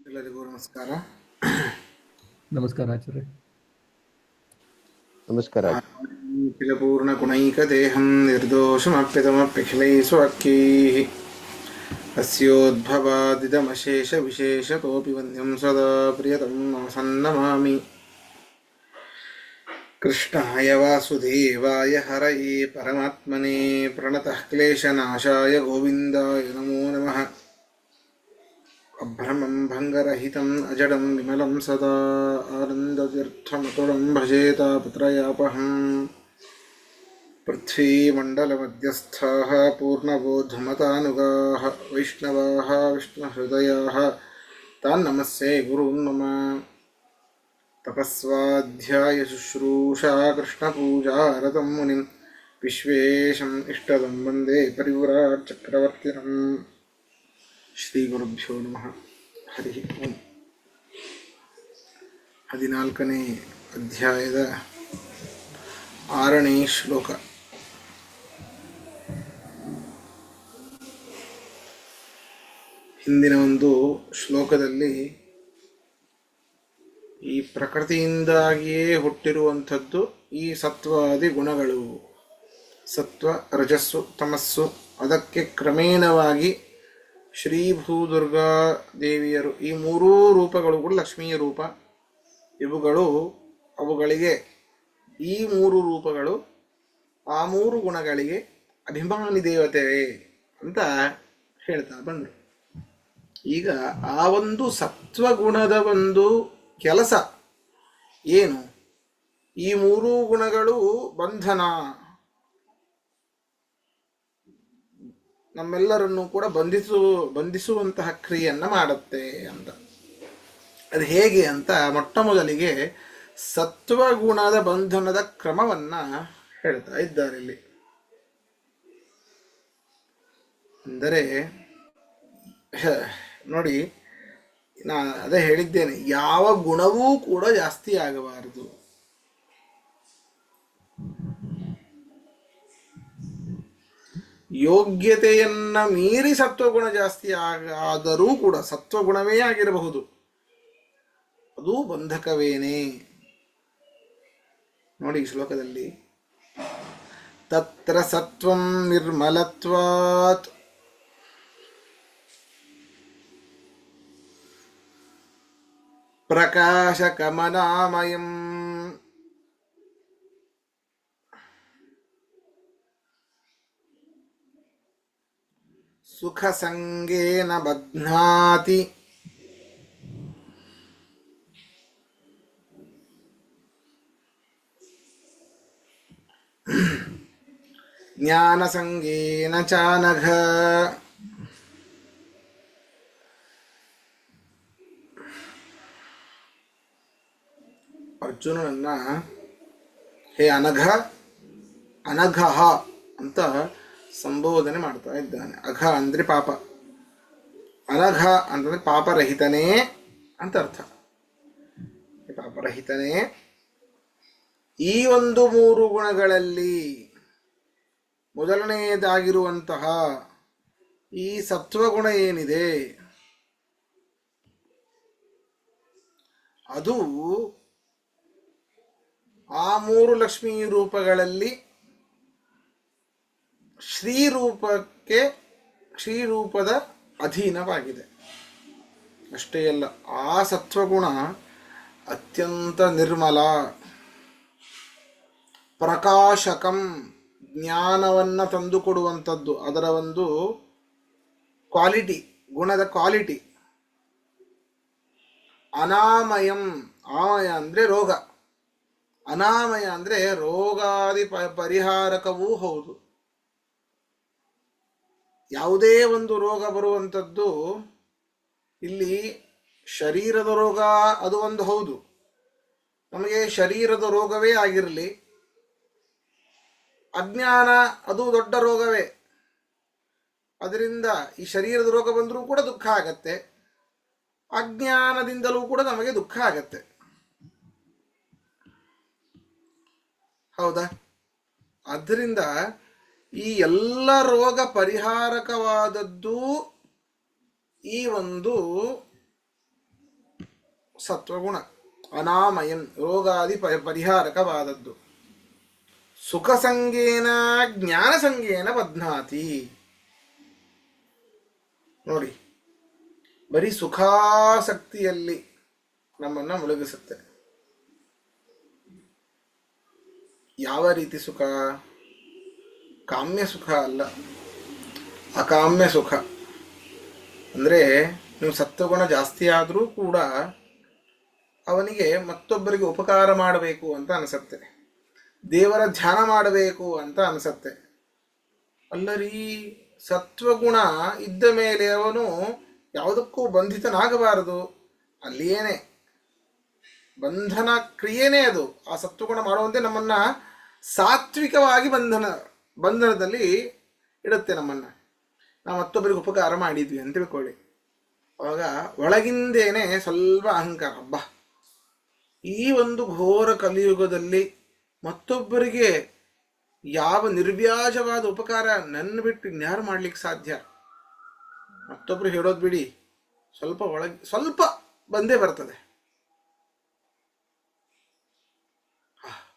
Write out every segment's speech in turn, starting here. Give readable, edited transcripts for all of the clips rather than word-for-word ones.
ಎಲ್ಲರಿಗೂ ನಮಸ್ಕಾರ. ನಮಸ್ಕಾರ ಆಚಾರ್ಯ. ನಮಸ್ಕಾರ. ಅಖಿಲಪೂರ್ಣ ಗುಣೈಕದೇಹಂ ನಿರ್ದೋಷಮಪ್ಯತಮಪ್ಯಖಿಲೈ ಸ್ವಕ್ಕೈಃ ಅಸ್ಯೋದ್ಭವಾದಿದಮಶೇಷ ವಿಶೇಷತೋಪಿ ವಂದ್ಯಂ ಸದಾ ಪ್ರಿಯತಂ ಸನ್ನಮಾಮಿ. ಕೃಷ್ಣಾಯ ವಾಸುದೇವಾಯ ಹರಯೇ ಪರಮಾತ್ಮನೇ ಪ್ರಣತಃ ಕ್ಲೇಶನಾಶಾಯ ಗೋವಿಂದಾಯ ನಮೋ ನಮಃ. ಅಭ್ರಮಂ ಭಂಗರಹಿತಂ ಅಜಡಂ ವಿಮಲಂ ಸದಾ ಆನಂದತೀರ್ಥಮತುಳಂ ಭಜೇತ ಪುತ್ರಯಾಪಹಂ. ಪೃಥ್ವೀಮಂಡಲಮಧ್ಯಸ್ಥಾಃ ಪೂರ್ಣಬೋಧಮತಾನುಗಾಃ ವೈಷ್ಣವಾಃ ವಿಷ್ಣುಹೃದಯಾಃ ತಾನ್ ನಮಸ್ಸೇ ಗುರೂನ್ ಮಮ. ತಪಸ್ವಾಧ್ಯಾಯ ಶುಶ್ರೂಷಾ ಕೃಷ್ಣಪೂಜಾರತಂ ಮುನಿಂ ವಿಶ್ವೇಶಂ ಇಷ್ಟದಂ ವಂದೇ ಪರಿವ್ರಾಟ್ ಚಕ್ರವರ್ತಿನಂ. ಶ್ರೀ ಗುರುಭ್ಯೋ ನಮಃ. ಹರಿ ಓಂ. 14ನೇ ಅಧ್ಯಾಯದ 6ನೇ ಶ್ಲೋಕ. ಹಿಂದಿನ ಒಂದು ಶ್ಲೋಕದಲ್ಲಿ ಈ ಪ್ರಕೃತಿಯಿಂದಾಗಿಯೇ ಹುಟ್ಟಿರುವಂಥದ್ದು ಈ ಸತ್ವಾದಿ ಗುಣಗಳು, ಸತ್ವ ರಜಸ್ಸು ತಮಸ್ಸು. ಅದಕ್ಕೆ ಕ್ರಮೇಣವಾಗಿ ಶ್ರೀ ಭೂದುರ್ಗಾ ದೇವಿಯರು, ಈ ಮೂರೂ ರೂಪಗಳು ಕೂಡ ಲಕ್ಷ್ಮೀಯ ರೂಪ. ಇವುಗಳು ಅವುಗಳಿಗೆ ಈ ಮೂರು ರೂಪಗಳು ಆ ಮೂರು ಗುಣಗಳಿಗೆ ಅಭಿಮಾನಿ ದೇವತೆಯೇ ಅಂತ ಹೇಳ್ತಾ ಬಂದರು. ಈಗ ಆ ಒಂದು ಸತ್ವಗುಣದ ಒಂದು ಕೆಲಸ ಏನು? ಈ ಮೂರೂ ಗುಣಗಳು ನಮ್ಮೆಲ್ಲರನ್ನು ಕೂಡ ಬಂಧಿಸುವಂತಹ ಕ್ರಿಯೆಯನ್ನ ಮಾಡುತ್ತೆ ಅಂತ. ಅದು ಹೇಗೆ ಅಂತ ಮೊಟ್ಟ ಮೊದಲಿಗೆ ಸತ್ವಗುಣದ ಬಂಧನದ ಕ್ರಮವನ್ನ ಹೇಳ್ತಾ ಇದ್ದಾರೆ ಇಲ್ಲಿ. ಅಂದರೆ ನೋಡಿ, ಅದೇ ಹೇಳಿದ್ದೇನೆ, ಯಾವ ಗುಣವೂ ಕೂಡ ಜಾಸ್ತಿ ಆಗಬಾರದು. ಯೋಗ್ಯತೆಯನ್ನ ಮೀರಿ ಸತ್ವಗುಣ ಜಾಸ್ತಿ ಆದರೂ ಕೂಡ ಸತ್ವಗುಣವೇ ಆಗಿರಬಹುದು, ಅದು ಬಂಧಕವೇನೇ. ನೋಡಿ ಈ ಶ್ಲೋಕದಲ್ಲಿ ತತ್ರ ಸತ್ವಂ ನಿರ್ಮಲತ್ವಾತ್ ಪ್ರಕಾಶಕಮನಾಮಯಂ ಸುಖ ಸಂಗೇನ ಬಧ್ನಾತಿ ಜ್ಞಾನ ಸಂಗೇನ ಚಾನಘ. ಅರ್ಜುನನನ್ನ ಹೇ ಅನಘ, ಅನಘ ಅಂತ ಸಂಬೋಧನೆ ಮಾಡ್ತಾ ಇದ್ದಾನೆ. ಅಘ ಅಂದ್ರೆ ಪಾಪ, ಅನಘ ಅಂತಂದ್ರೆ ಪಾಪರಹಿತನೇ ಅಂತ ಅರ್ಥ. ಪಾಪರಹಿತನೇ. ಈ ಒಂದು ಮೂರು ಗುಣಗಳಲ್ಲಿ ಮೊದಲನೆಯದಾಗಿರುವಂತಹ ಈ ಸತ್ವಗುಣ ಏನಿದೆ, ಅದು ಆ ಮೂರು ಲಕ್ಷ್ಮೀ ರೂಪಗಳಲ್ಲಿ ಶ್ರೀರೂಪದ ಅಧೀನವಾಗಿದೆ. ಅಷ್ಟೇ ಅಲ್ಲ, ಆ ಸತ್ವಗುಣ ಅತ್ಯಂತ ನಿರ್ಮಲ, ಪ್ರಕಾಶಕಂ, ಜ್ಞಾನವನ್ನ ತಂದುಕೊಡುವಂಥದ್ದು. ಅದರ ಒಂದು ಕ್ವಾಲಿಟಿ, ಗುಣದ ಕ್ವಾಲಿಟಿ. ಅನಾಮಯಂ, ಆಮಯ ಅಂದ್ರೆ ರೋಗ, ಅನಾಮಯ ಅಂದ್ರೆ ರೋಗಾದಿ ಪರಿಹಾರಕವೂ ಹೌದು. ಯಾವುದೇ ಒಂದು ರೋಗ ಬರುವಂಥದ್ದು ಇಲ್ಲಿ ಶರೀರದ ರೋಗ ಅದು ಒಂದು ಹೌದು. ನಮಗೆ ಶರೀರದ ರೋಗವೇ ಆಗಿರಲಿ, ಅಜ್ಞಾನ ಅದು ದೊಡ್ಡ ರೋಗವೇ. ಅದರಿಂದ ಈ ಶರೀರದ ರೋಗ ಬಂದರೂ ಕೂಡ ದುಃಖ ಆಗತ್ತೆ, ಅಜ್ಞಾನದಿಂದಲೂ ಕೂಡ ನಮಗೆ ದುಃಖ ಆಗತ್ತೆ. ಹೌದಾ? ಆದ್ದರಿಂದ ಈ ಎಲ್ಲ ರೋಗ ಪರಿಹಾರಕವಾದದ್ದು ಈ ಒಂದು ಸತ್ವಗುಣ ಅನಾಮಯನ್ ರೋಗಾದಿ ಪರಿಹಾರಕವಾದದ್ದು. ಸುಖ ಸಂಗೇನ ಜ್ಞಾನ ಸಂಗೇನ ಬಧ್ನಾತಿ. ನೋಡಿ, ಬರೀ ಸುಖಾಸಕ್ತಿಯಲ್ಲಿ ನಮ್ಮನ್ನ ಮುಳುಗಿಸುತ್ತೆ. ಯಾವ ರೀತಿ ಸುಖ? ಕಾಮ್ಯ ಸುಖ ಅಲ್ಲ, ಅಕಾಮ್ಯ ಸುಖ. ಅಂದರೆ ನೀವು ಸತ್ವಗುಣ ಜಾಸ್ತಿ ಆದರೂ ಕೂಡ ಅವನಿಗೆ ಮತ್ತೊಬ್ಬರಿಗೆ ಉಪಕಾರ ಮಾಡಬೇಕು ಅಂತ ಅನಿಸುತ್ತೆ, ದೇವರ ಧ್ಯಾನ ಮಾಡಬೇಕು ಅಂತ ಅನಿಸುತ್ತೆ. ಅಲ್ಲರಿ, ಸತ್ವಗುಣ ಇದ್ದ ಮೇಲೆ ಅವನು ಯಾವುದಕ್ಕೂ ಬಂಧಿತನಾಗಬಾರದು. ಅಲ್ಲಿಯೇನೆ ಬಂಧನ ಕ್ರಿಯೆನೇ ಅದು. ಆ ಸತ್ವಗುಣ ಮಾಡುವಂತೆ ನಮ್ಮನ್ನ ಸಾತ್ವಿಕವಾಗಿ ಬಂಧನದಲ್ಲಿ ಇಡುತ್ತೆ ನಮ್ಮನ್ನು. ನಾವು ಮತ್ತೊಬ್ಬರಿಗೆ ಉಪಕಾರ ಮಾಡಿದ್ವಿ ಅಂತ ತಿಳ್ಕೊಳ್ಳಿ, ಅವಾಗ ಒಳಗಿಂದೇನೆ ಸ್ವಲ್ಪ ಅಹಂಕಾರ. ಹಬ್ಬ, ಈ ಒಂದು ಘೋರ ಕಲಿಯುಗದಲ್ಲಿ ಮತ್ತೊಬ್ಬರಿಗೆ ಯಾವ ನಿರ್ವ್ಯಾಜವಾದ ಉಪಕಾರ ನನ್ನ ಬಿಟ್ಟು ಇನ್ಯಾರು ಮಾಡ್ಲಿಕ್ಕೆ ಸಾಧ್ಯ? ಮತ್ತೊಬ್ರು ಹೇಳೋದು ಬಿಡಿ, ಸ್ವಲ್ಪ ಒಳಗೆ ಸ್ವಲ್ಪ ಬಂದೇ ಬರ್ತದೆ.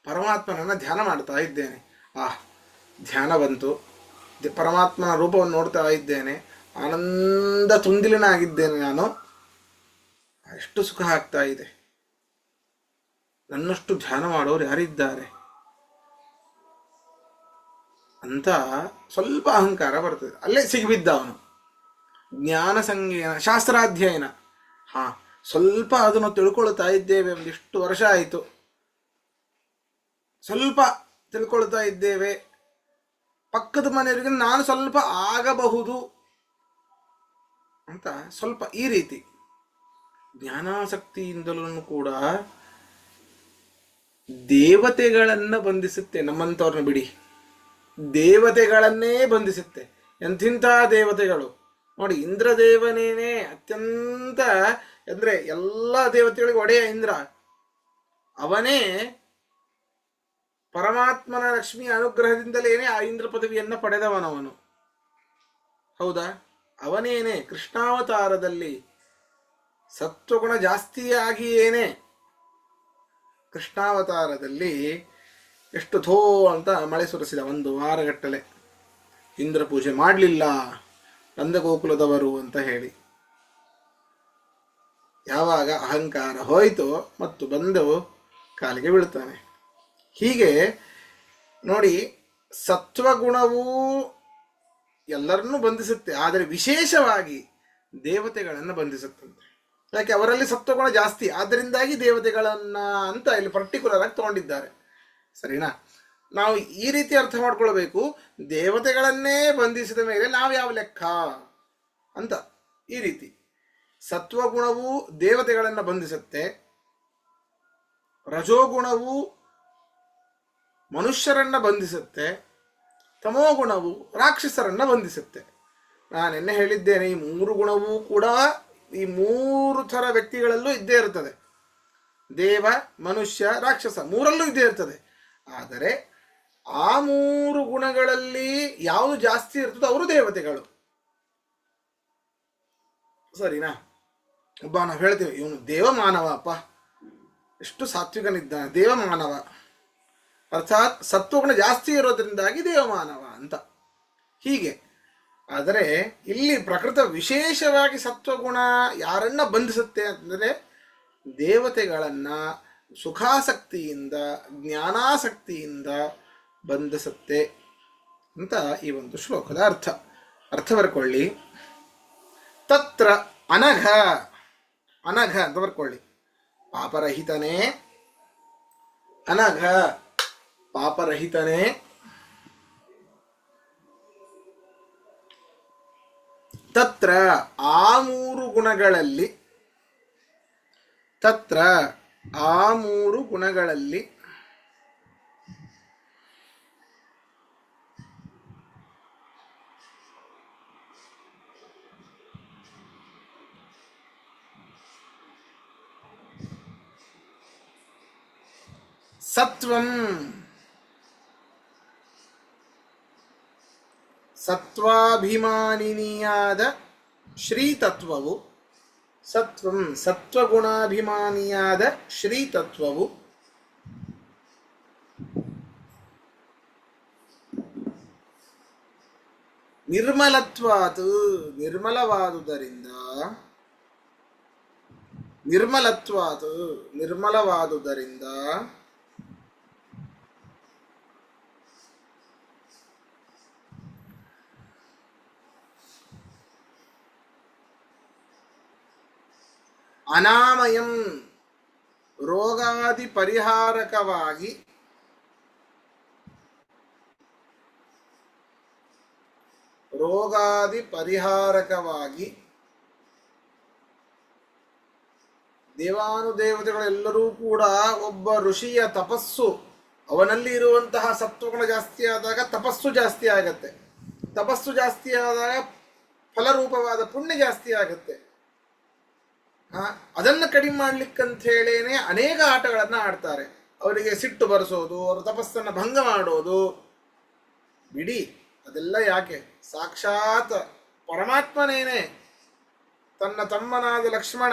ಪರಮಾತ್ಮನನ್ನು ಧ್ಯಾನ ಮಾಡ್ತಾ ಇದ್ದೇನೆ, ಧ್ಯಾನ ಬಂತು, ಪರಮಾತ್ಮನ ರೂಪವನ್ನು ನೋಡ್ತಾ ಇದ್ದೇನೆ, ಆನಂದ ತುಂದಿಲನಾಗಿದ್ದೇನೆ ನಾನು, ಎಷ್ಟು ಸುಖ ಆಗ್ತಾ ಇದೆ. ನನ್ನಷ್ಟು ಧ್ಯಾನ ಮಾಡೋರು ಯಾರಿದ್ದಾರೆ ಅಂತ ಸ್ವಲ್ಪ ಅಹಂಕಾರ ಬರ್ತದೆ. ಅಲ್ಲೇ ಸಿಗಿಬಿದ್ದ ಅವನು. ಜ್ಞಾನ ಸಂಗೀನ ಶಾಸ್ತ್ರಾಧ್ಯಯನ, ಸ್ವಲ್ಪ ಅದನ್ನು ತಿಳ್ಕೊಳ್ತಾ ಇದ್ದೇವೆ, ಒಂದಿಷ್ಟು ವರ್ಷ ಆಯಿತು, ಸ್ವಲ್ಪ ತಿಳ್ಕೊಳ್ತಾ ಇದ್ದೇವೆ, ಪಕ್ಕದ ಮನೆಯವರಿಗೆ ನಾನು ಸ್ವಲ್ಪ ಆಗಬಹುದು ಅಂತ ಸ್ವಲ್ಪ ಈ ರೀತಿ ಜ್ಞಾನಾಸಕ್ತಿಯಿಂದಲೂ ಕೂಡ ದೇವತೆಗಳನ್ನ ಬಂಧಿಸುತ್ತೆ. ನಮ್ಮಂಥವ್ರನ್ನ ಬಿಡಿ, ದೇವತೆಗಳನ್ನೇ ಬಂಧಿಸುತ್ತೆ. ಎಂಥಿಂಥ ದೇವತೆಗಳು ನೋಡಿ, ಇಂದ್ರದೇವನೇನೆ ಅತ್ಯಂತ ಅಂದ್ರೆ ಎಲ್ಲ ದೇವತೆಗಳಿಗೆ ಒಡೆಯ ಇಂದ್ರ. ಅವನೇ ಪರಮಾತ್ಮನ ಲಕ್ಷ್ಮಿಯ ಅನುಗ್ರಹದಿಂದಲೇನೆ ಆ ಇಂದ್ರ ಪದವಿಯನ್ನ ಪಡೆದವನವನು. ಹೌದಾ? ಅವನೇನೆ ಕೃಷ್ಣಾವತಾರದಲ್ಲಿ ಸತ್ವಗುಣ ಜಾಸ್ತಿಯಾಗಿಯೇನೆ ಕೃಷ್ಣಾವತಾರದಲ್ಲಿ ಎಷ್ಟು ಥೋ ಅಂತ ಮಳೆ ಸುರಿಸಿದ. 1 ವಾರಗಟ್ಟಲೆ ಇಂದ್ರ ಪೂಜೆ ಮಾಡಲಿಲ್ಲ ನಂದಗೋಕುಲದವರು ಅಂತ ಹೇಳಿ. ಯಾವಾಗ ಅಹಂಕಾರ ಹೋಯಿತು ಮತ್ತು ಬಂದು ಕಾಲಿಗೆ ಬೀಳ್ತಾನೆ. ಹೀಗೆ ನೋಡಿ, ಸತ್ವಗುಣವೂ ಎಲ್ಲರನ್ನೂ ಬಂಧಿಸುತ್ತೆ, ಆದರೆ ವಿಶೇಷವಾಗಿ ದೇವತೆಗಳನ್ನು ಬಂಧಿಸುತ್ತಂತೆ. ಯಾಕೆ? ಅವರಲ್ಲಿ ಸತ್ವಗುಣ ಜಾಸ್ತಿ, ಆದ್ದರಿಂದಾಗಿ ದೇವತೆಗಳನ್ನ ಅಂತ ಇಲ್ಲಿ ಪರ್ಟಿಕ್ಯುಲರ್ ಆಗಿ ತಗೊಂಡಿದ್ದಾರೆ. ಸರಿನಾ? ನಾವು ಈ ರೀತಿ ಅರ್ಥ ಮಾಡ್ಕೊಳ್ಬೇಕು, ದೇವತೆಗಳನ್ನೇ ಬಂಧಿಸಿದ ಮೇಲೆ ನಾವು ಯಾವ ಲೆಕ್ಕ ಅಂತ. ಈ ರೀತಿ ಸತ್ವಗುಣವು ದೇವತೆಗಳನ್ನು ಬಂಧಿಸುತ್ತೆ, ರಜೋಗುಣವು ಮನುಷ್ಯರನ್ನ ಬಂಧಿಸುತ್ತೆ, ತಮೋಗುಣವು ರಾಕ್ಷಸರನ್ನ ಬಂಧಿಸುತ್ತೆ. ನಾನು ನಿನ್ನೆ ಹೇಳಿದ್ದೇನೆ, ಈ 3 ಗುಣವೂ ಕೂಡ ಈ 3 ಥರ ವ್ಯಕ್ತಿಗಳಲ್ಲೂ ಇದ್ದೇ ಇರ್ತದೆ. ದೇವ, ಮನುಷ್ಯ, ರಾಕ್ಷಸ 3ರಲ್ಲೂ ಇದ್ದೇ ಇರ್ತದೆ. ಆದರೆ ಆ 3 ಗುಣಗಳಲ್ಲಿ ಯಾವುದು ಜಾಸ್ತಿ ಇರ್ತದೋ ಅವರು ದೇವತೆಗಳು. ಸರಿನಾ? ಒಬ್ಬ ನಾವು ಹೇಳ್ತೇವೆ, ಇವನು ದೇವಮಾನವ, ಅಪ್ಪ ಎಷ್ಟು ಸಾತ್ವಿಕನಿದ್ದಾನೆ, ದೇವಮಾನವ. ಅರ್ಥಾತ್ ಸತ್ವಗುಣ ಜಾಸ್ತಿ ಇರೋದ್ರಿಂದಾಗಿ ದೇವಮಾನವ ಅಂತ. ಹೀಗೆ ಆದರೆ ಇಲ್ಲಿ ಪ್ರಕೃತ ವಿಶೇಷವಾಗಿ ಸತ್ವಗುಣ ಯಾರನ್ನ ಬಂಧಿಸುತ್ತೆ ಅಂದರೆ ದೇವತೆಗಳನ್ನ ಸುಖಾಸಕ್ತಿಯಿಂದ ಜ್ಞಾನಾಸಕ್ತಿಯಿಂದ ಬಂಧಿಸುತ್ತೆ ಅಂತ ಈ ಒಂದು ಶ್ಲೋಕದ ಅರ್ಥ ಬರ್ಕೊಳ್ಳಿ. ತತ್ರ ಅನಘ ಅಂತ ಬರ್ಕೊಳ್ಳಿ. ಪಾಪರಹಿತನೇ, ಅನಘ ಪಾಪರಹಿತನೇ, ತತ್ರ ಆ 3 ಗುಣಗಳಲ್ಲಿ, ತತ್ರ ಆ 3 ಗುಣಗಳಲ್ಲಿ ಸತ್ವಂ, ಸತ್ವಾಭಿಮಾನಿನಿಯಾದ ಶ್ರೀತತ್ವವು, ಸತ್ವಂ ಸತ್ವಗುಣಾಭಿಮಾನಿಯಾದ ಶ್ರೀತತ್ವವು ನಿರ್ಮಲತ್ವಾತ್ ನಿರ್ಮಲವಾದುದರಿಂದ ಅನಾಮಯಂ ರೋಗಾದಿ ಪರಿಹಾರಕವಾಗಿ ದೇವಾನುದೇವತೆಗಳೆಲ್ಲರೂ ಕೂಡ ಒಬ್ಬ ಋಷಿಯ ತಪಸ್ಸು, ಅವನಲ್ಲಿ ಇರುವಂತಹ ಸತ್ವಗುಣ ಜಾಸ್ತಿ ಆದಾಗ ತಪಸ್ಸು ಜಾಸ್ತಿ ಆಗತ್ತೆ. ತಪಸ್ಸು ಜಾಸ್ತಿ ಆದಾಗ ಫಲರೂಪವಾದ ಪುಣ್ಯ ಜಾಸ್ತಿ ಆಗತ್ತೆ. ಅದನ್ನು ಕಡಿಮೆ ಮಾಡ್ಲಿಕ್ಕಂತ ಹೇಳೇನೆ ಅನೇಕ ಆಟಗಳನ್ನು ಆಡ್ತಾರೆ. ಅವರಿಗೆ ಸಿಟ್ಟು ಬರೆಸೋದು, ಅವರ ತಪಸ್ಸನ್ನು ಭಂಗ ಮಾಡೋದು, ಬಿಡಿ ಅದೆಲ್ಲ ಯಾಕೆ? ಸಾಕ್ಷಾತ್ ಪರಮಾತ್ಮನೇನೆ ತನ್ನ ತಮ್ಮನಾದ ಲಕ್ಷ್ಮಣ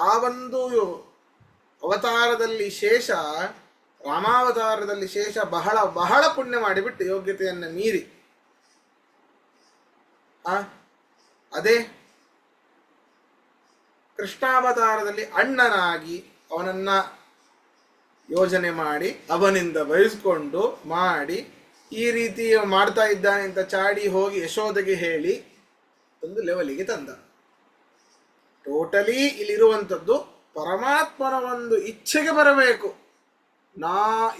ಆ ಒಂದು ಅವತಾರದಲ್ಲಿ ಶೇಷ, ರಾಮಾವತಾರದಲ್ಲಿ ಶೇಷ ಬಹಳ ಬಹಳ ಪುಣ್ಯ ಮಾಡಿಬಿಟ್ಟು ಯೋಗ್ಯತೆಯನ್ನು ಮೀರಿ ಅದೇ ಕೃಷ್ಣಾವತಾರದಲ್ಲಿ ಅಣ್ಣನಾಗಿ ಅವನನ್ನ ಯೋಜನೆ ಮಾಡಿ ಅವನಿಂದ ಬಯಸ್ಕೊಂಡು ಮಾಡಿ ಈ ರೀತಿ ಮಾಡ್ತಾ ಇದ್ದಾನೆ ಅಂತ ಚಾಡಿ ಹೋಗಿ ಯಶೋದೆಗೆ ಹೇಳಿ ಒಂದು ಲೆವೆಲಿಗೆ ತಂದ. ಟೋಟಲಿ ಇಲ್ಲಿರುವಂಥದ್ದು ಪರಮಾತ್ಮನ ಒಂದು ಇಚ್ಛೆಗೆ ಬರಬೇಕು.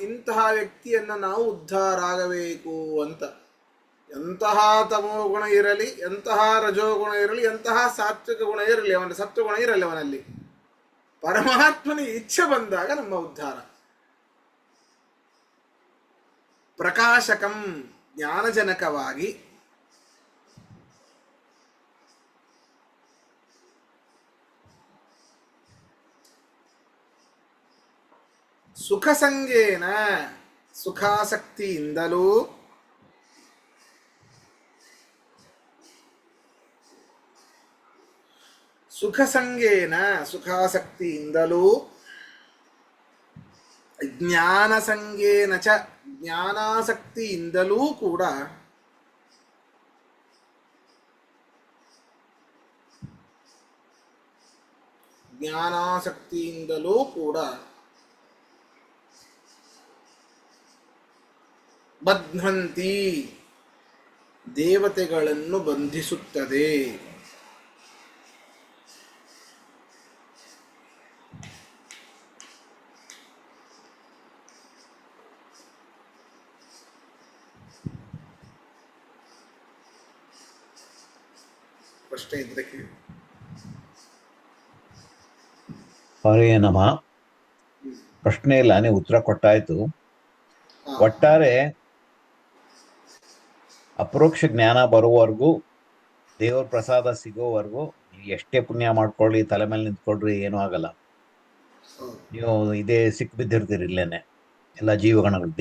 ಇಂತಹ ವ್ಯಕ್ತಿಯನ್ನು ನಾವು ಉದ್ಧಾರ ಆಗಬೇಕು ಅಂತ. ಎಂತಹ ತಮೋ ಗುಣ ಇರಲಿ, ಎಂತಹ ರಜೋಗುಣ ಇರಲಿ, ಎಂತಹ ಸಾತ್ವಿಕ ಗುಣ ಇರಲಿ, ಅವನ ಸತ್ವಗುಣ ಇರಲಿ, ಅವನಲ್ಲಿ ಪರಮಾತ್ಮನ ಇಚ್ಛೆ ಬಂದಾಗ ನಮ್ಮ ಉದ್ಧಾರ. ಪ್ರಕಾಶಕಂ ಜ್ಞಾನಜನಕವಾಗಿ ಸುಖಸಂಗೇನ ಸುಖಾಸಕ್ತಿಯಿಂದಲೂ ಸುಖಾಸಕ್ತಿಯಿಂದಲೂ ಜ್ಞಾನಸಂಗೇನ ಚ ಜ್ಞಾನಾಸಕ್ತಿಯಿಂದಲೂ ಕೂಡ ಬಧ್ನಂತಿ ದೇವತೆಗಳನ್ನು ಬಂಧಿಸುತ್ತದೆ. ಪ್ರಶ್ನೆ ಇದ್ರೆ ಕೇಳಿ. ಹರೇ ನಮಃ. ಪ್ರಶ್ನೆ ಇಲ್ಲ, ನೀವು ಉತ್ತರ ಕೊಟ್ಟಾಯ್ತು. ಒಟ್ಟಾರೆ ಅಪರೋಕ್ಷ ಜ್ಞಾನ ಬರುವವರೆಗೂ, ದೇವರ ಪ್ರಸಾದ ಸಿಗೋವರೆಗೂ ಎಷ್ಟೇ ಪುಣ್ಯ ಮಾಡ್ಕೊಳ್ಳಿ, ತಲೆ ಮೇಲೆ ನಿಂತ್ಕೊಳ್ರಿ, ಏನೂ ಆಗಲ್ಲ. ನೀವು ಇದೇ ಸಿಕ್ ಬಿದ್ದಿರ್ತೀರಿ ಇಲ್ಲೇನೆ. ಎಲ್ಲ ಜೀವಗಣಗಳು,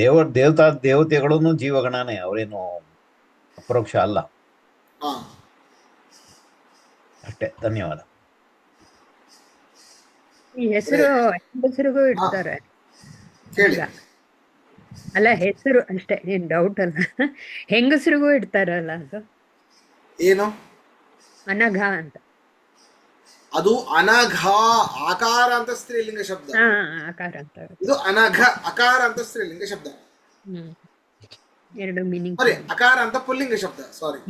ದೇವತೆಗಳೂ ಜೀವಗಣನೇ, ಅವರೇನು ಅಪರೋಕ್ಷ ಅಲ್ಲ. ಅಷ್ಟೇ, ಧನ್ಯವಾದ. ಈ ಹೆಸರಿಗೂ ಇಡ್ತಾರೆ ಅಲ್ಲ, ಹೆಸರು ಅಷ್ಟೇ, ಏನ್ ಡೌಟ್ ಅಲ್ಲ. ಹೆಂಗಸರಿಗೂ ಇಡ್ತಾರಲ್ಲ, ಅದು ಏನು ಅನಘ ಅಂತ. ಅದು ಅನಘ ಆಕಾರ ಅಂತ ಸ್ತ್ರೀಲಿಂಗ ಶಬ್ದ. ಆಕಾರ ಅಂತ. ಇದು ಅನಘ ಅಕಾರ ಅಂತ ಸ್ತ್ರೀಲಿಂಗ ಶಬ್ದ. ಎರಡು ಮೀನಿಂಗ್. ಅಕಾರ ಅಂತ ಪುಲ್ಲಿಂಗ ಶಬ್ದ. ಸಾರಿ.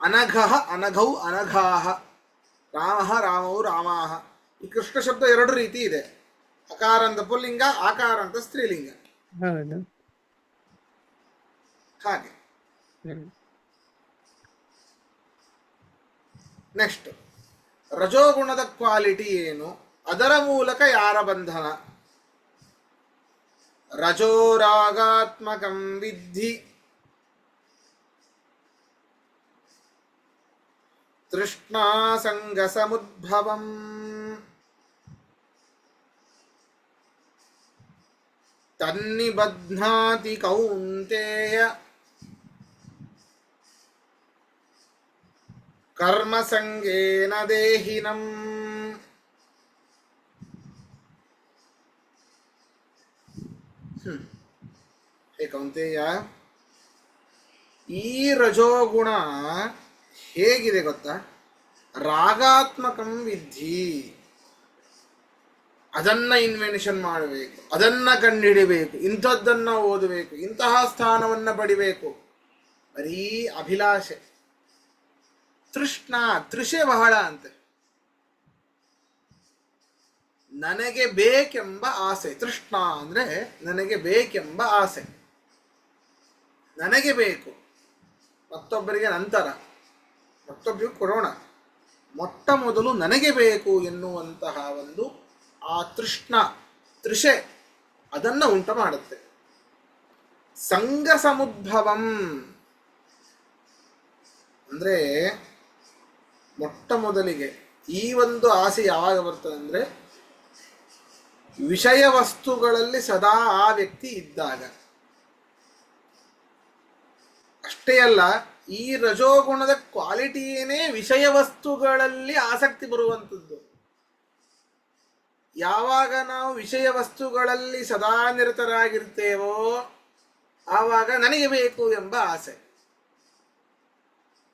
ಅನಘ ಅನಘೌ ಅನಘಾಹ, ರಾಮ ರಾಮೌ ರಾಮಾಹ. ಈ ಕೃಷ್ಣ ಶಬ್ದ ಎರಡು ರೀತಿ ಇದೆ. ಅಕಾರ ಅಂತ ಪುಲ್ಲಿಂಗ, ಆಕಾರ ಅಂತ ಸ್ತ್ರೀಲಿಂಗ. ಹೌದು, ಹಾಗೆ. ನೆಕ್ಸ್ಟ್, ರಜೋಗುಣದ ಕ್ವಾಲಿಟಿ ಏನು, ಅದರ ಮೂಲಕ ಯಾರ ಬಂಧನ? ರಜೋರಾಗಾತ್ಮಕಂ ವಿದ್ಧಿ ತೃಷ್ಣಾ ಸಂಗ ಸಮುದ್ಭವಂ ತನ್ನಿಬಧ್ನಾತಿ ಕೌಂತೇಯ ಕರ್ಮ ಸಂಗೇನ ದೇಹಿನಂ. ಹೇ ಕೌಂತೆಯ, ಈ ರಜೋಗುಣ ಹೇಗಿದೆ ಗೊತ್ತಾ? ರಾಗಾತ್ಮಕಂ ವಿಧಿ. ಅದನ್ನ ಇನ್ವೆನ್ಷನ್ ಮಾಡಬೇಕು, ಅದನ್ನ ಕಂಡುಹಿಡಿಬೇಕು, ಇಂಥದ್ದನ್ನ ಓದಬೇಕು, ಇಂತಹ ಸ್ಥಾನವನ್ನ ಪಡಿಬೇಕು. ಬರೀ ಅಭಿಲಾಷೆ, ತೃಷ್ಣ, ತೃಷೆ ಬಹಳ ಅಂತೆ. ನನಗೆ ಬೇಕೆಂಬ ಆಸೆ. ತೃಷ್ಣ ಅಂದ್ರೆ ನನಗೆ ಬೇಕೆಂಬ ಆಸೆ. ನನಗೆ ಬೇಕು, ಮತ್ತೊಬ್ಬರಿಗೆ ನಂತರ, ಮತ್ತೊಬ್ಬರಿಗೆ ಕೊಡೋಣ. ಮೊಟ್ಟ ಮೊದಲು ನನಗೆ ಬೇಕು ಎನ್ನುವಂತಹ ಒಂದು ಆ ತೃಷ್ಣ, ತೃಷೆ ಅದನ್ನ ಉಂಟು ಮಾಡುತ್ತೆ. ಸಂಗ ಸಮುದ್ಭವಂ ಅಂದ್ರೆ ಮೊಟ್ಟ ಮೊದಲಿಗೆ ಈ ಒಂದು ಆಸೆ ಯಾವಾಗ ಬರ್ತದೆ ಅಂದ್ರೆ ವಿಷಯ ವಸ್ತುಗಳಲ್ಲಿ ಸದಾ ಆ ವ್ಯಕ್ತಿ ಇದ್ದಾಗ. ಅಷ್ಟೇ ಅಲ್ಲ, ಈ ರಜೋಗುಣದ ಕ್ವಾಲಿಟಿಯೇನೇ ವಿಷಯ ವಸ್ತುಗಳಲ್ಲಿ ಆಸಕ್ತಿ ಬರುವಂಥದ್ದು. ಯಾವಾಗ ನಾವು ವಿಷಯ ವಸ್ತುಗಳಲ್ಲಿ ಸದಾ ನಿರತರಾಗಿರ್ತೇವೋ ಆವಾಗ ನನಗೆ ಬೇಕು ಎಂಬ ಆಸೆ.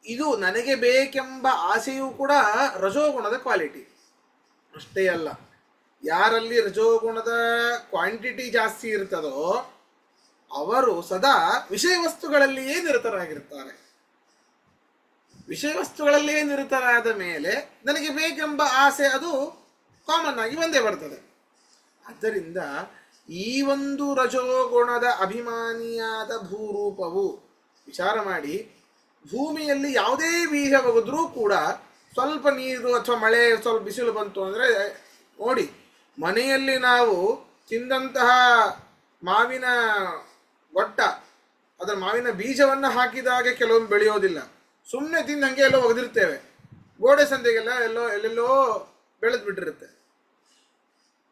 ಇದು ನನಗೆ ಬೇಕೆಂಬ ಆಸೆಯೂ ಕೂಡ ರಜೋಗುಣದ ಕ್ವಾಲಿಟಿ. ಅಷ್ಟೇ ಅಲ್ಲ, ಯಾರಲ್ಲಿ ರಜೋಗುಣದ ಕ್ವಾಂಟಿಟಿ ಜಾಸ್ತಿ ಇರ್ತದೋ ಅವರು ಸದಾ ವಿಷಯ ವಸ್ತುಗಳಲ್ಲಿಯೇ ನಿರತರಾಗಿರ್ತಾರೆ. ವಿಷಯ ವಸ್ತುಗಳಲ್ಲಿಯೇ ನಿರತರಾದ ಮೇಲೆ ನನಗೆ ಬೇಕೆಂಬ ಆಸೆ ಅದು ಕಾಮನ್ ಆಗಿ ಒಂದೇ ಬರ್ತದೆ. ಆದ್ದರಿಂದ ಈ ಒಂದು ರಜೋಗುಣದ ಅಭಿಮಾನಿಯಾದ ಭೂರೂಪವು, ವಿಚಾರ ಮಾಡಿ, ಭೂಮಿಯಲ್ಲಿ ಯಾವುದೇ ಬೀಜ ಬಗೆದ್ರೂ ಕೂಡ ಸ್ವಲ್ಪ ನೀರು ಅಥವಾ ಮಳೆ, ಸ್ವಲ್ಪ ಬಿಸಿಲು ಬಂತು ಅಂದರೆ ನೋಡಿ, ಮನೆಯಲ್ಲಿ ನಾವು ತಿಂದಂತಹ ಮಾವಿನ ಗೊಟ್ಟ, ಅದರ ಮಾವಿನ ಬೀಜವನ್ನು ಹಾಕಿದಾಗ ಕೆಲವೊಮ್ಮೆ ಬೆಳೆಯೋದಿಲ್ಲ. ಸುಮ್ಮನೆ ತಿಂದು ಹಂಗೆ ಎಲ್ಲೋ ಒಗೆದಿರ್ತೇವೆ, ಗೋಡೆ ಸಂತೆಗೆಲ್ಲ ಎಲ್ಲೆಲ್ಲೋ ಬೆಳೆದು ಬಿಟ್ಟಿರುತ್ತೆ.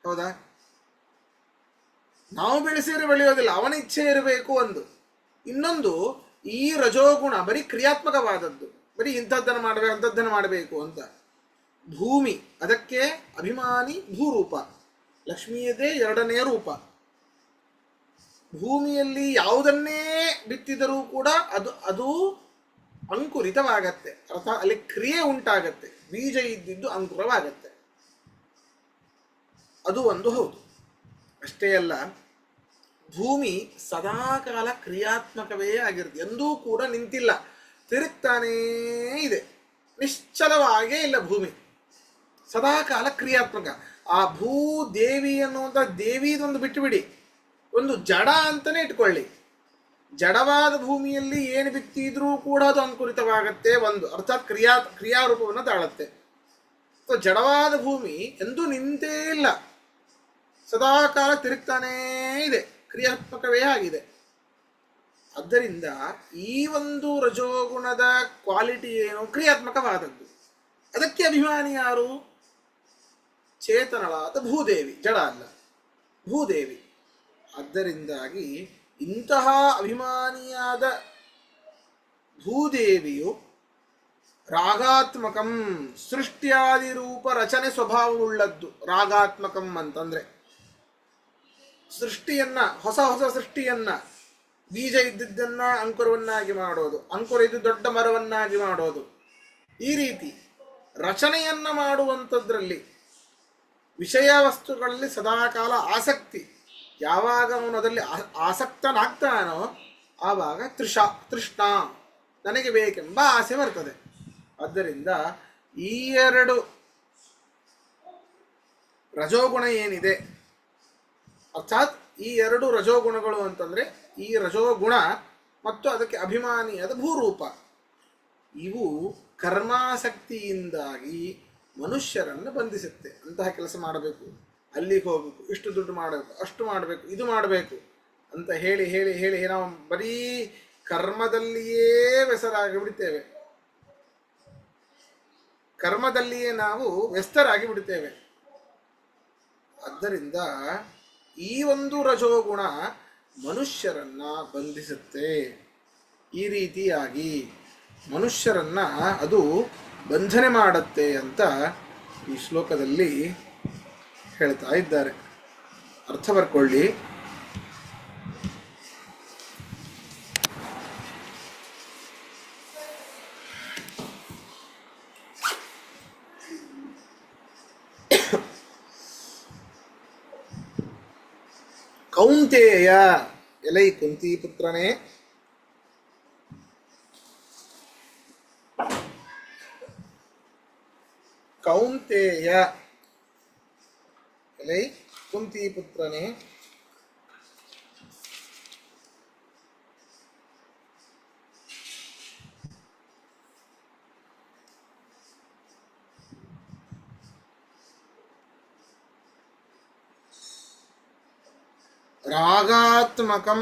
ಹೌದಾ? ನಾವು ಬೆಳೆಸಿದ್ರೆ ಬೆಳೆಯೋದಿಲ್ಲ, ಅವನ ಇಚ್ಛೆ ಇರಬೇಕು ಒಂದು. ಇನ್ನೊಂದು, ಈ ರಜೋಗುಣ ಬರೀ ಕ್ರಿಯಾತ್ಮಕವಾದದ್ದು, ಬರೀ ಇಂಥದ್ದನ್ನು ಮಾಡಬೇಕು ಅಂಥದ್ದನ್ನು ಮಾಡಬೇಕು ಅಂತ. ಭೂಮಿ ಅದಕ್ಕೆ ಅಭಿಮಾನಿ ಭೂರೂಪ, ಲಕ್ಷ್ಮಿಯದೇ ಎರಡನೇ ರೂಪ. ಭೂಮಿಯಲ್ಲಿ ಯಾವುದನ್ನೇ ಬಿತ್ತಿದರೂ ಕೂಡ ಅದು ಅಂಕುರಿತವಾಗತ್ತೆ, ಅರ್ಥಾತ್ ಅಲ್ಲಿ ಕ್ರಿಯೆ ಉಂಟಾಗತ್ತೆ. ಬೀಜ ಇದ್ದಿದ್ದು ಅಂಕುರವಾಗತ್ತೆ, ಅದು ಒಂದು ಹೌದು. ಅಷ್ಟೇ ಅಲ್ಲ, ಭೂಮಿ ಸದಾಕಾಲ ಕ್ರಿಯಾತ್ಮಕವೇ ಆಗಿರುತ್ತೆ, ಎಂದೂ ಕೂಡ ನಿಂತಿಲ್ಲ, ತಿರುಗ್ತಾನೇ ಇದೆ, ನಿಶ್ಚಲವಾಗೇ ಇಲ್ಲ. ಭೂಮಿ ಸದಾಕಾಲ ಕ್ರಿಯಾತ್ಮಕ. ಆ ಭೂದೇವಿ ಅನ್ನುವಂಥ ದೇವಿದೊಂದು ಬಿಟ್ಟುಬಿಡಿ, ಒಂದು ಜಡ ಅಂತಲೇ ಇಟ್ಕೊಳ್ಳಿ. ಜಡವಾದ ಭೂಮಿಯಲ್ಲಿ ಏನು ಬಿತ್ತಿದ್ರೂ ಕೂಡ ಅದು ಅಂಕುರಿತವಾಗತ್ತೆ, ಒಂದು ಅರ್ಥಾತ್ ಕ್ರಿಯಾರೂಪವನ್ನು ತಾಳುತ್ತೆ. ಸೊ ಜಡವಾದ ಭೂಮಿ ಎಂದೂ ನಿಂತೇ ಇಲ್ಲ, ಸದಾಕಾಲ ತಿರುಗ್ತಾನೇ ಇದೆ, ಕ್ರಿಯಾತ್ಮಕವೇ ಆಗಿದೆ. ಆದ್ದರಿಂದ ಈ ಒಂದು ರಜೋಗುಣದ ಕ್ವಾಲಿಟಿ ಏನು? ಕ್ರಿಯಾತ್ಮಕವಾದದ್ದು. ಅದಕ್ಕೆ ಅಭಿಮಾನಿ ಯಾರು? ಚೇತನಳಾದ ಭೂದೇವಿ, ಜಡ ಅಲ್ಲ, ಭೂದೇವಿ. ಆದ್ದರಿಂದಾಗಿ ಇಂತಹ ಅಭಿಮಾನಿಯಾದ ಭೂದೇವಿಯು ರಾಗಾತ್ಮಕಂ, ಸೃಷ್ಟಿಯಾದಿ ರೂಪ ರಚನೆ ಸ್ವಭಾವವುಳ್ಳದ್ದು. ರಾಗಾತ್ಮಕಂ ಅಂತಂದ್ರೆ ಸೃಷ್ಟಿಯನ್ನ, ಹೊಸ ಹೊಸ ಸೃಷ್ಟಿಯನ್ನ, ಬೀಜ ಇದ್ದಿದ್ದನ್ನ ಅಂಕುರವನ್ನಾಗಿ ಮಾಡೋದು, ಅಂಕುರ ಇದ್ದು ದೊಡ್ಡ ಮರವನ್ನಾಗಿ ಮಾಡೋದು, ಈ ರೀತಿ ರಚನೆಯನ್ನ ಮಾಡುವಂಥದ್ರಲ್ಲಿ, ವಿಷಯ ವಸ್ತುಗಳಲ್ಲಿ ಸದಾಕಾಲ ಆಸಕ್ತಿ. ಯಾವಾಗ ಅವನು ಅದರಲ್ಲಿ ಆಸಕ್ತನಾಗ್ತಾನೋ ಆವಾಗ ತೃಷ್ಣ, ನನಗೆ ಬೇಕೆಂಬ ಆಸೆ ಬರ್ತದೆ. ಆದ್ದರಿಂದ ಈ ಎರಡು ರಜೋಗುಣ ಏನಿದೆ, ಅರ್ಥಾತ್ ಈ ಎರಡು ರಜೋಗುಣಗಳು ಅಂತಂದ್ರೆ ಈ ರಜೋಗುಣ ಮತ್ತು ಅದಕ್ಕೆ ಅಭಿಮಾನಿಯಾದ ಭೂರೂಪ, ಇವು ಕರ್ಮಾಸಕ್ತಿಯಿಂದಾಗಿ ಮನುಷ್ಯರನ್ನು ಬಂಧಿಸುತ್ತೆ. ಅಂತಹ ಕೆಲಸ ಮಾಡಬೇಕು, ಅಲ್ಲಿಗೆ ಹೋಗಬೇಕು, ಇಷ್ಟು ದುಡ್ಡು ಮಾಡಬೇಕು, ಅಷ್ಟು ಮಾಡಬೇಕು, ಇದು ಮಾಡಬೇಕು ಅಂತ ಹೇಳಿ ಹೇಳಿ ಹೇಳಿ ನಾವು ಬರೀ ಕರ್ಮದಲ್ಲಿಯೇ ವ್ಯಸರಾಗಿ ಬಿಡ್ತೇವೆ, ಕರ್ಮದಲ್ಲಿಯೇ ನಾವು ವ್ಯಸ್ತರಾಗಿ ಬಿಡ್ತೇವೆ. ಆದ್ದರಿಂದ ಈ ಒಂದು ರಜೋಗುಣ ಮನುಷ್ಯರನ್ನ ಬಂಧಿಸುತ್ತೆ. ಈ ರೀತಿಯಾಗಿ ಮನುಷ್ಯರನ್ನ ಅದು ಬಂಧನೆ ಮಾಡುತ್ತೆ ಅಂತ ಈ ಶ್ಲೋಕದಲ್ಲಿ ಹೇಳ್ತಾ ಇದ್ದಾರೆ. ಅರ್ಥ ಬರ್ಕೊಳ್ಳಿ. ಕೌಂತೇಯ, ಎಲೈ ಕುಂತಿ ಪುತ್ರನೇ, ಕೌಂತೇಯ, ಎಲೈ ಕುಂತಿ ಪುತ್ರನೇ, ರಾಗಾತ್ಮಕಂ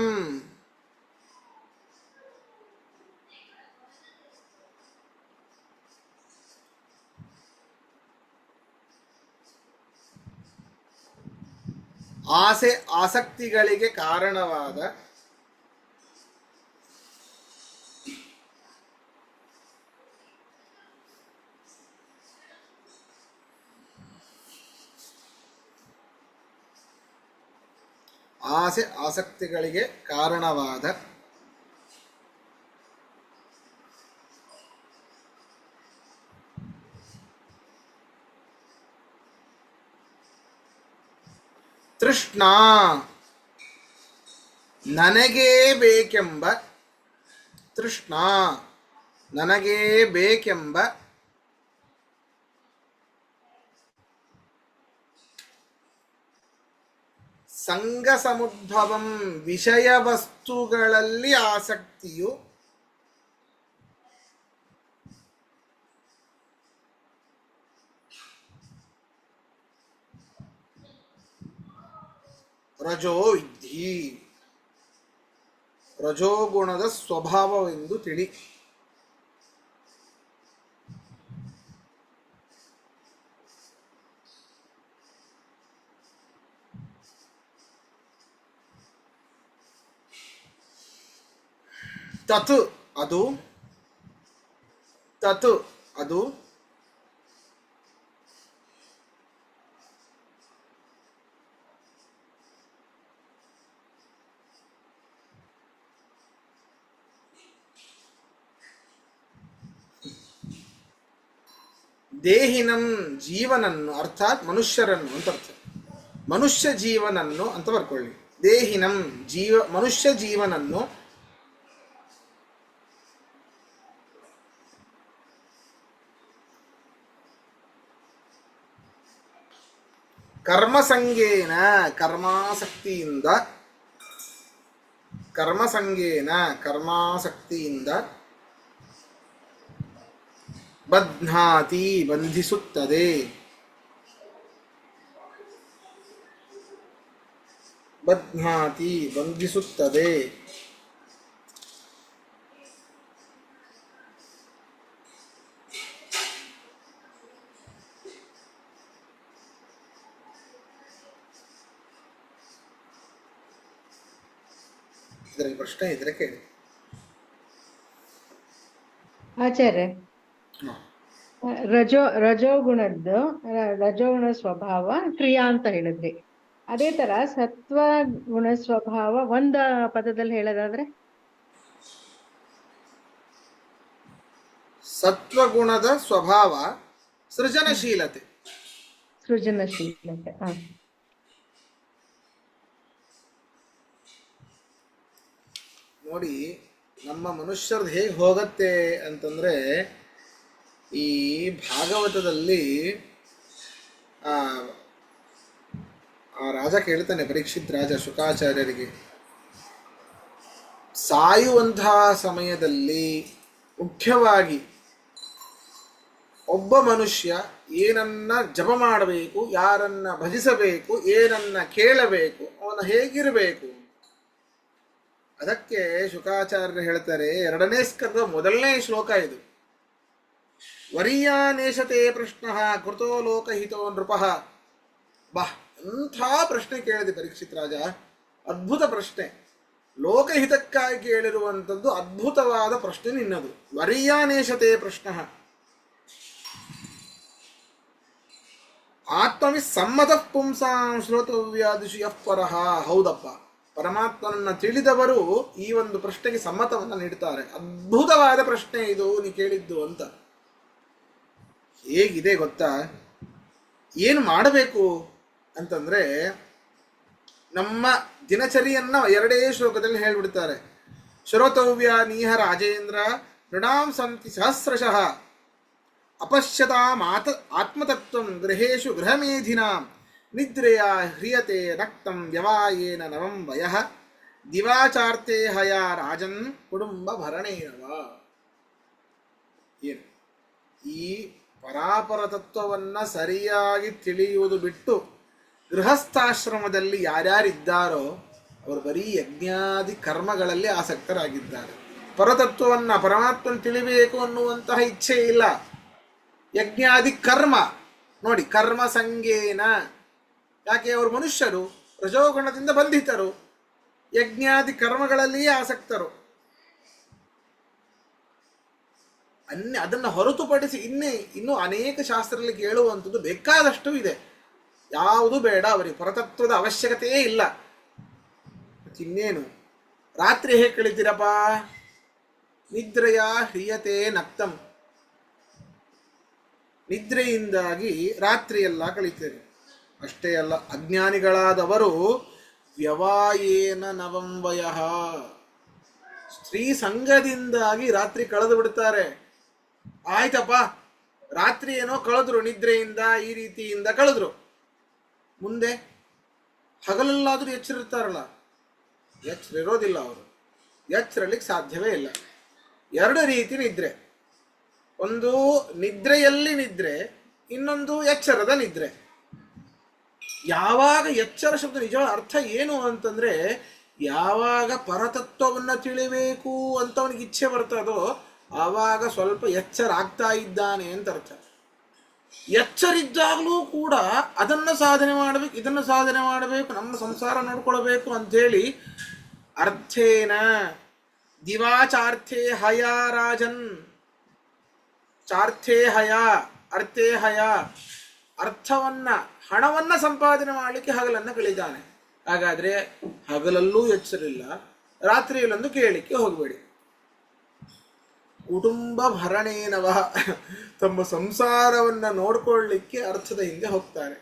ಆಸೆ ಆಸಕ್ತಿಗಳಿಗೆ ಕಾರಣವಾದ ಆಸೆ ಆಸಕ್ತಿಗಳಿಗೆ ಕಾರಣವಾದ ತೃಷ್ಣಾ, ನನಗೇ ಬೇಕೆಂಬ ತೃಷ್ಣಾ, ನನಗೇ ಬೇಕೆಂಬ ಸಂಗ ಸಮುದ್ಭವಂ, ವಿಷಯ ವಸ್ತುಗಳಲ್ಲಿ ಆಸಕ್ತಿಯು ರಜೋ ವಿದ್ಧಿ, ರಜೋಗುಣದ ಸ್ವಭಾವವೆಂದು ತಿಳಿ. ತತ್ ಅದು, ತತ್ ಅದು, ದೇಹಿನಂ ಜೀವನನ್ನು, ಅರ್ಥಾತ್ ಮನುಷ್ಯರನ್ನು ಅಂತ ಅರ್ಥ. ಮನುಷ್ಯ ಜೀವನನ್ನು ಅಂತ ಬರ್ಕೊಳ್ಳಿ. ದೇಹಿನಂ ಮನುಷ್ಯ ಜೀವನನ್ನು ಕರ್ಮಸಂಗೇನ, ಕರ್ಮಾಸಕ್ತಿಯಿಂದ, ಕರ್ಮಸಂಗೇನ ಕರ್ಮಾಸಕ್ತಿಯಿಂದ ಬಧ್ನಾತಿ ಬಂಧಿಸುತ್ತದೆ, ಬಧ್ನಾತಿ ಬಂಧಿಸುತ್ತದೆ. ಇದರಲ್ಲಿ ಪ್ರಶ್ನೆ ಇದ್ರೆ ಕೇಳಿ. ಆಚಾರ್ಯ, ರಜೋಗುಣದ್ದು ರಜೋಗುಣ ಸ್ವಭಾವ ಕ್ರಿಯಾ ಅಂತ ಹೇಳಿದ್ರಿ. ಅದೇ ತರ ಸತ್ವ ಗುಣ ಸ್ವಭಾವ ಒಂದ ಪದದಲ್ಲಿ ಹೇಳೋದಾದ್ರೆ? ಸತ್ವಗುಣದ ಸ್ವಭಾವ ಸೃಜನಶೀಲತೆ. ಸೃಜನಶೀಲತೆ. ನೋಡಿ, ನಮ್ಮ ಮನುಷ್ಯರದ್ದು ಹೇಗೆ ಹೋಗತ್ತೆ ಅಂತಂದ್ರೆ, ಈ ಭಾಗವತದಲ್ಲಿ ಆ ರಾಜ ಕೇಳ್ತಾನೆ, ಪರೀಕ್ಷಿತ್ ರಾಜ ಶುಕಾಚಾರ್ಯರಿಗೆ, ಸಾಯುವಂತಹ ಸಮಯದಲ್ಲಿ ಮುಖ್ಯವಾಗಿ ಒಬ್ಬ ಮನುಷ್ಯ ಏನನ್ನ ಜಪ ಮಾಡಬೇಕು, ಯಾರನ್ನ ಭಜಿಸಬೇಕು, ಏನನ್ನ ಕೇಳಬೇಕು, ಅವನು ಹೇಗಿರಬೇಕು. ಅದಕ್ಕೆ ಶುಕಾಚಾರ್ಯರು ಹೇಳ್ತಾರೆ, 2ನೇ ಸ್ಕಂದ 1ನೇ ಶ್ಲೋಕ ಇದು. ವರಿಯಾನೇಶತೆ ಪ್ರಶ್ನ ಕೃತೋ ಲೋಕಹಿತೋ ನೃಪಃ. ಬಾ, ಎಂಥ ಪ್ರಶ್ನೆ ಕೇಳಿದೆ ಪರೀಕ್ಷಿತ್ ರಾಜ, ಅದ್ಭುತ ಪ್ರಶ್ನೆ. ಲೋಕಹಿತಕ್ಕಾಗಿ ಕೇಳಿರುವಂಥದ್ದು ಅದ್ಭುತವಾದ ಪ್ರಶ್ನೆ ನಿನ್ನದು. ವರಿಯಾನೇಶತೆ ಪ್ರಶ್ನ, ಆತ್ಮವಿ ಸಮ್ಮತ ಪುಂಸಾಂ ಶ್ರೋತವ್ಯಾದಿಶು ಯಃ ಪರಃ. ಹೌದಪ್ಪ, ಪರಮಾತ್ಮನನ್ನ ತಿಳಿದವರು ಈ ಒಂದು ಪ್ರಶ್ನೆಗೆ ಸಮ್ಮತವನ್ನ ನೀಡ್ತಾರೆ. ಅದ್ಭುತವಾದ ಪ್ರಶ್ನೆ ಇದು ನೀ ಕೇಳಿದ್ದು ಅಂತ. ಹೇಗಿದೆ ಗೊತ್ತಾ? ಏನು ಮಾಡಬೇಕು ಅಂತಂದ್ರೆ, ನಮ್ಮ ದಿನಚರಿಯನ್ನ 2 ಶ್ಲೋಕದಲ್ಲಿ ಹೇಳ್ಬಿಡ್ತಾರೆ. ಶ್ರೋತವ್ಯ ನೀಹ ರಾಜೇಂದ್ರ ನೃಣಾಂ ಸಂತಿ ಸಹಸ್ರಶಃ ಅಪಶ್ಯತಾಂ ಆತ್ಮತತ್ವಂ ಗೃಹೇಶು ಗೃಹಮೇಧಿನಾಂ ನಿದ್ರೆಯ ಹ್ರಿಯತೆ ರಕ್ತಂ ವ್ಯವಾಯೇನ ನವಂ ವಯಃ ದಿವಾಚಾರ್ತೆ ಹಯ ರಾಜನ್ ಕುಟುಂಬ ಭರಣೇನವ. ಏನು ಈ ಪರಾಪರ ತತ್ವವನ್ನು ಸರಿಯಾಗಿ ತಿಳಿಯುವುದು ಬಿಟ್ಟು ಗೃಹಸ್ಥಾಶ್ರಮದಲ್ಲಿ ಯಾರ್ಯಾರಿದ್ದಾರೋ ಅವರು ಬರೀ ಯಜ್ಞಾದಿ ಕರ್ಮಗಳಲ್ಲಿ ಆಸಕ್ತರಾಗಿದ್ದಾರೆ. ಪರತತ್ವವನ್ನು ಪರಮಾತ್ಮನ ತಿಳಿಬೇಕು ಅನ್ನುವಂತಹ ಇಚ್ಛೆ ಇಲ್ಲ. ಯಜ್ಞಾದಿ ಕರ್ಮ ನೋಡಿ, ಕರ್ಮ ಸಂಗೇನ. ಯಾಕೆ? ಅವರು ಮನುಷ್ಯರು, ರಜೋಗುಣದಿಂದ ಬಂಧಿತರು, ಯಜ್ಞಾದಿ ಕರ್ಮಗಳಲ್ಲಿಯೇ ಆಸಕ್ತರು. ಅದನ್ನು ಹೊರತುಪಡಿಸಿ ಇನ್ನೂ ಅನೇಕ ಶಾಸ್ತ್ರದಲ್ಲಿ ಕೇಳುವಂಥದ್ದು ಬೇಕಾದಷ್ಟು ಇದೆ. ಯಾವುದು ಬೇಡ ಅವರಿಗೆ, ಪರತತ್ವದ ಅವಶ್ಯಕತೆಯೇ ಇಲ್ಲ. ಇನ್ನೇನು ರಾತ್ರಿ ಹೇಗೆ ಕಳಿತೀರಪ್ಪ? ನಿದ್ರೆಯ ಹ್ರಿಯತೆ ನಕ್ತಂ, ನಿದ್ರೆಯಿಂದಾಗಿ ರಾತ್ರಿಯೆಲ್ಲ ಕಳೀತೇವೆ. ಅಷ್ಟೇ ಅಲ್ಲ, ಅಜ್ಞಾನಿಗಳಾದವರು ವ್ಯವಾಯೇನ ನವಂವಯ, ಸ್ತ್ರೀ ಸಂಘದಿಂದಾಗಿ ರಾತ್ರಿ ಕಳೆದು ಬಿಡ್ತಾರೆ. ಆಯ್ತಪ್ಪ, ರಾತ್ರಿ ಏನೋ ಕಳೆದ್ರು, ನಿದ್ರೆಯಿಂದ ಈ ರೀತಿಯಿಂದ ಕಳೆದ್ರು, ಮುಂದೆ ಹಗಲಲ್ಲಾದರೂ ಎಚ್ಚರಿರ್ತಾರಲ್ಲ, ಎಚ್ಚರಿರೋದಿಲ್ಲ. ಅವರು ಎಚ್ಚರಲಿಕ್ಕೆ ಸಾಧ್ಯವೇ ಇಲ್ಲ. 2 ರೀತಿ ನಿದ್ರೆ. ಒಂದು ನಿದ್ರೆಯಲ್ಲಿ ನಿದ್ರೆ, ಇನ್ನೊಂದು ಎಚ್ಚರದ ನಿದ್ರೆ. ಯಾವಾಗ ಎಚ್ಚರ ಶಬ್ದ ನಿಜವಾದ ಅರ್ಥ ಏನು ಅಂತಂದ್ರೆ, ಯಾವಾಗ ಪರತತ್ವವನ್ನು ತಿಳಿಬೇಕು ಅಂತ ಅವನಿಗೆ ಇಚ್ಛೆ ಬರ್ತದೋ ಆವಾಗ ಸ್ವಲ್ಪ ಎಚ್ಚರ ಆಗ್ತಾ ಇದ್ದಾನೆ ಅಂತ ಅರ್ಥ. ಎಚ್ಚರಿದ್ದಾಗಲೂ ಕೂಡ ಅದನ್ನು ಸಾಧನೆ ಮಾಡಬೇಕು, ಇದನ್ನು ಸಾಧನೆ ಮಾಡಬೇಕು, ನಮ್ಮ ಸಂಸಾರ ನೋಡ್ಕೊಳ್ಬೇಕು ಅಂಥೇಳಿ ಅರ್ಥೇನ ದಿವಾಚಾರ್ಥೇ ಹಯ ರಾಜನ್. ಚಾರ್ಥೇ ಹಯ, ಅರ್ಥೇ ಹಯ, ಅರ್ಥವನ್ನ ಹಣವನ್ನ ಸಂಪಾದನೆ ಮಾಡಲಿಕ್ಕೆ ಹಗಲನ್ನು ಕಳೀತಾನೆ. ಹಾಗಾದ್ರೆ ಹಗಲಲ್ಲೂ ಎಚ್ಚರಿಲ್ಲ, ರಾತ್ರಿಯಲ್ಲೊಂದು ಕೇಳಲಿಕ್ಕೆ ಹೋಗಬೇಡಿ. ಕುಟುಂಬ ಭರಣೇನವ, ತಮ್ಮ ಸಂಸಾರವನ್ನು ನೋಡ್ಕೊಳ್ಳಿಕ್ಕೆ ಅರ್ಥದ ಹಿಂದೆ ಹೋಗ್ತಾರೆ.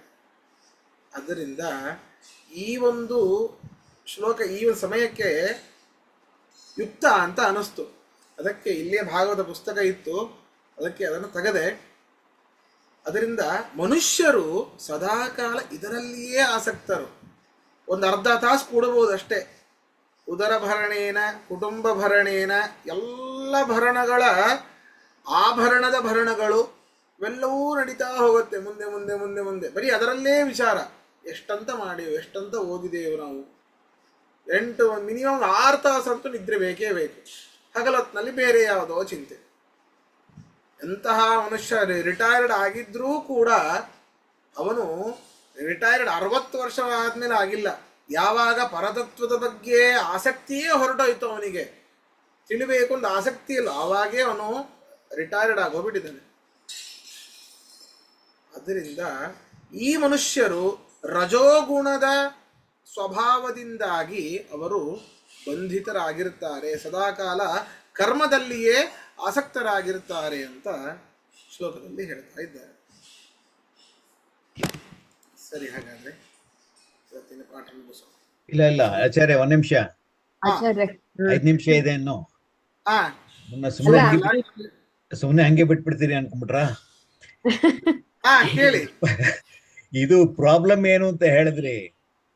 ಅದರಿಂದ ಈ ಒಂದು ಶ್ಲೋಕ ಈ ಒಂದು ಸಮಯಕ್ಕೆ ಯುಕ್ತ ಅಂತ ಅನಿಸ್ತು. ಅದಕ್ಕೆ ಇಲ್ಲೇ ಭಾಗವತ ಪುಸ್ತಕ ಇತ್ತು, ಅದಕ್ಕೆ ಅದನ್ನು ತೆಗೆದೆ. ಅದರಿಂದ ಮನುಷ್ಯರು ಸದಾಕಾಲ ಇದರಲ್ಲಿಯೇ ಆಸಕ್ತರು. ಒಂದು ಅರ್ಧ ತಾಸು ಕೂಡಬಹುದಷ್ಟೇ. ಉದರ ಭರಣೇನ, ಕುಟುಂಬ ಭರಣೇನ, ಎಲ್ಲ ಭರಣಗಳ ಆಭರಣದ ಭರಣಗಳು ಇವೆಲ್ಲವೂ ನಡೀತಾ ಹೋಗುತ್ತೆ ಮುಂದೆ ಮುಂದೆ ಮುಂದೆ ಮುಂದೆ. ಬರೀ ಅದರಲ್ಲೇ ವಿಚಾರ. ಎಷ್ಟಂತ ಮಾಡಿವು, ಎಷ್ಟಂತ ಓದಿದೆವು ನಾವು. ಮಿನಿಮಮ್ 6 ತಾಸಂತೂ ನಿದ್ರೆ ಬೇಕೇ ಬೇಕು. ಹಗಲೊತ್ತಿನಲ್ಲಿ ಬೇರೆ ಯಾವುದೋ ಚಿಂತೆ. ಎಂತಹ ಮನುಷ್ಯ ರಿಟೈರ್ಡ್ ಆಗಿದ್ರೂ ಕೂಡ ಅವನು ರಿಟೈರ್ಡ್ 60 ವರ್ಷ ಆದ್ಮೇಲೆ ಆಗಿಲ್ಲ. ಯಾವಾಗ ಪರತತ್ವದ ಬಗ್ಗೆ ಆಸಕ್ತಿಯೇ ಹೊರಟೋಯ್ತು, ಅವನಿಗೆ ತಿಳಿಬೇಕು ಅಂತ ಆಸಕ್ತಿ ಇಲ್ಲ, ಆವಾಗೇ ಅವನು ರಿಟೈರ್ಡ್ ಆಗೋಗ್ಬಿಟ್ಟಿದ್ದಾನೆ. ಅದರಿಂದ ಈ ಮನುಷ್ಯರು ರಜೋಗುಣದ ಸ್ವಭಾವದಿಂದಾಗಿ ಅವರು ಬಂಧಿತರಾಗಿರುತ್ತಾರೆ, ಸದಾಕಾಲ ಕರ್ಮದಲ್ಲಿಯೇ ಆಸಕ್ತರಾಗಿರುತ್ತಾರೆ ಅಂತ ಶ್ಲೋಕದಲ್ಲಿ ಹೇಳ್ತಾ ಇದ್ದಾರೆ. ಸರಿ, ಹಾಗಾದ್ರೆ ಇವತ್ತಿನ ಪಾಠ ಮುಗಿಸೋಣ. ಇಲ್ಲ ಆಚಾರ್ಯ, 1 ನಿಮಿಷ, ಆಚಾರ್ಯ 5 ನಿಮಿಷ ಇದೆ ಇನ್ನು. ಹಾ, ಸುಮ್ನೆ ಹಂಗೆ ಬಿಟ್ಬಿಡ್ತೀರಿ ಅನ್ಕೊಂಡ್ಬಿಟ್ರ? ಹಾ ಕೇಳಿ. ಇದು ಪ್ರಾಬ್ಲಮ್ ಏನು ಅಂತ ಹೇಳಿದ್ರಿ,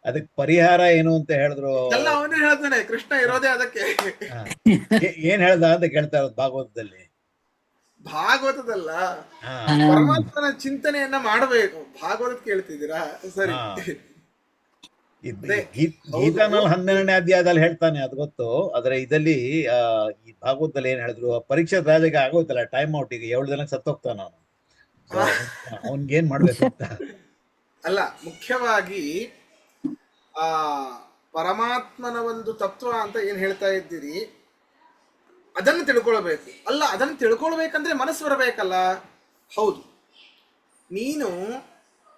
ಅದಕ್ಕೆ ಪರಿಹಾರ ಏನು ಅಂತ ಹೇಳಿದ್ರು. ಎಲ್ಲ ಅವನೇ ಹೇಳ್ತಾನೆ, ಕೃಷ್ಣ ಇರೋದೇ ಅದಕ್ಕೆ. ಏನ್ ಹೇಳ್ದ ಅಂತ ಕೇಳ್ತಾ ಇರೋದು ಭಾಗವತದಲ್ಲಿ. ಭಾಗವತದಲ್ಲ, ಪರಮಾತ್ಮನ ಚಿಂತನೆಯನ್ನ ಮಾಡಬೇಕು. ಭಾಗವತ ಕೇಳ್ತಿದ್ದೀರಾ? ಸರಿ. ಗೀತಾನಲ್ಲಿ 12ನೇ ಅಧ್ಯಾಯದಲ್ಲಿ ಹೇಳ್ತಾನೆ, ಅದು ಗೊತ್ತು. ಆದ್ರೆ ಇದಲ್ಲಿ ಈ ಭಾಗವತದಲ್ಲಿ ಏನ್ ಹೇಳಿದ್ರು, ಪರೀಕ್ಷಾ ರಾಜಗೆ ಆಗೋಯ್ತಲ್ಲ ಟೈಮ್ ಔಟ್, ಈಗ 7 ದಿನಕ್ಕೆ ಸತ್ತೋಗ್ತಾನ ಅವನು. ಅವನ್ಗೇನ್ ಮಾಡ್ಬೇಕು ಅಂತ. ಅಲ್ಲ, ಮುಖ್ಯವಾಗಿ ಪರಮಾತ್ಮನ ಒಂದು ತತ್ವ ಅಂತ ಏನ್ ಹೇಳ್ತಾ ಇದ್ದೀರಿ, ಅದನ್ನು ತಿಳ್ಕೊಳ್ಬೇಕು. ಅಲ್ಲ, ಅದನ್ನು ತಿಳ್ಕೊಳ್ಬೇಕಂದ್ರೆ ಮನಸ್ಸು ಬರಬೇಕಲ್ಲ. ಹೌದು, ನೀನು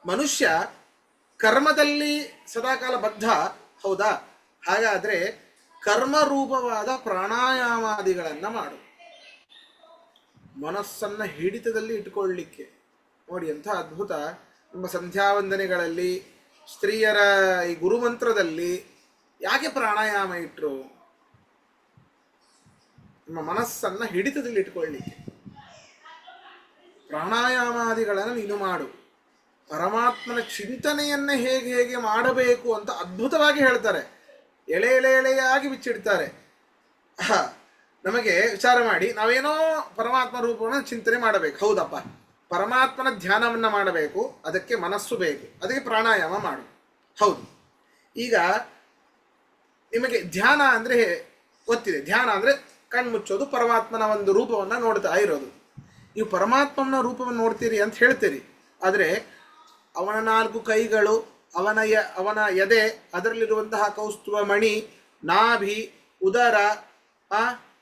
ಮನುಷ್ಯ ಕರ್ಮದಲ್ಲಿ ಸದಾಕಾಲ ಬದ್ಧ, ಹೌದಾ? ಹಾಗಾದ್ರೆ ಕರ್ಮರೂಪವಾದ ಪ್ರಾಣಾಯಾಮಾದಿಗಳನ್ನ ಮಾಡು, ಮನಸ್ಸನ್ನ ಹಿಡಿತದಲ್ಲಿ ಇಟ್ಕೊಳ್ಳಿಕ್ಕೆ. ನೋಡಿ ಎಂಥ ಅದ್ಭುತ! ನಮ್ಮ ಸಂಧ್ಯಾವಂದನೆಗಳಲ್ಲಿ ಸ್ತ್ರೀಯರ ಈ ಗುರುಮಂತ್ರದಲ್ಲಿ ಯಾಕೆ ಪ್ರಾಣಾಯಾಮ ಇಟ್ರು? ನಮ್ಮ ಮನಸ್ಸನ್ನ ಹಿಡಿತದಲ್ಲಿ ಇಟ್ಕೊಳ್ಳಿಕ್ಕೆ ಪ್ರಾಣಾಯಾಮಾದಿಗಳನ್ನು ನೀನು ಮಾಡು. ಪರಮಾತ್ಮನ ಚಿಂತನೆಯನ್ನ ಹೇಗೆ ಹೇಗೆ ಮಾಡಬೇಕು ಅಂತ ಅದ್ಭುತವಾಗಿ ಹೇಳ್ತಾರೆ, ಎಳೆ ಎಳೆ ಎಳೆಯಾಗಿ ಬಿಚ್ಚಿಡ್ತಾರೆ. ನಮಗೆ ವಿಚಾರ ಮಾಡಿ, ನಾವೇನೋ ಪರಮಾತ್ಮ ರೂಪವನ್ನು ಚಿಂತನೆ ಮಾಡಬೇಕು, ಹೌದಪ್ಪ, ಪರಮಾತ್ಮನ ಧ್ಯಾನವನ್ನ ಮಾಡಬೇಕು, ಅದಕ್ಕೆ ಮನಸ್ಸು ಬೇಕು, ಅದಕ್ಕೆ ಪ್ರಾಣಾಯಾಮ ಮಾಡು, ಹೌದು. ಈಗ ನಿಮಗೆ ಧ್ಯಾನ ಅಂದ್ರೆ ಗೊತ್ತಿದೆ, ಧ್ಯಾನ ಅಂದ್ರೆ ಕಣ್ಮುಚ್ಚೋದು, ಪರಮಾತ್ಮನ ಒಂದು ರೂಪವನ್ನ ನೋಡ್ತಾ ಇರೋದು. ನೀವು ಪರಮಾತ್ಮನ ರೂಪವನ್ನು ನೋಡ್ತೀರಿ ಅಂತ ಹೇಳ್ತೀರಿ, ಆದರೆ ಅವನ 4 ಕೈಗಳು, ಅವನ ಎದೆ, ಅದರಲ್ಲಿರುವಂತಹ ಕೌಸ್ತುಭ ಮಣಿ, ನಾಭಿ, ಉದರ,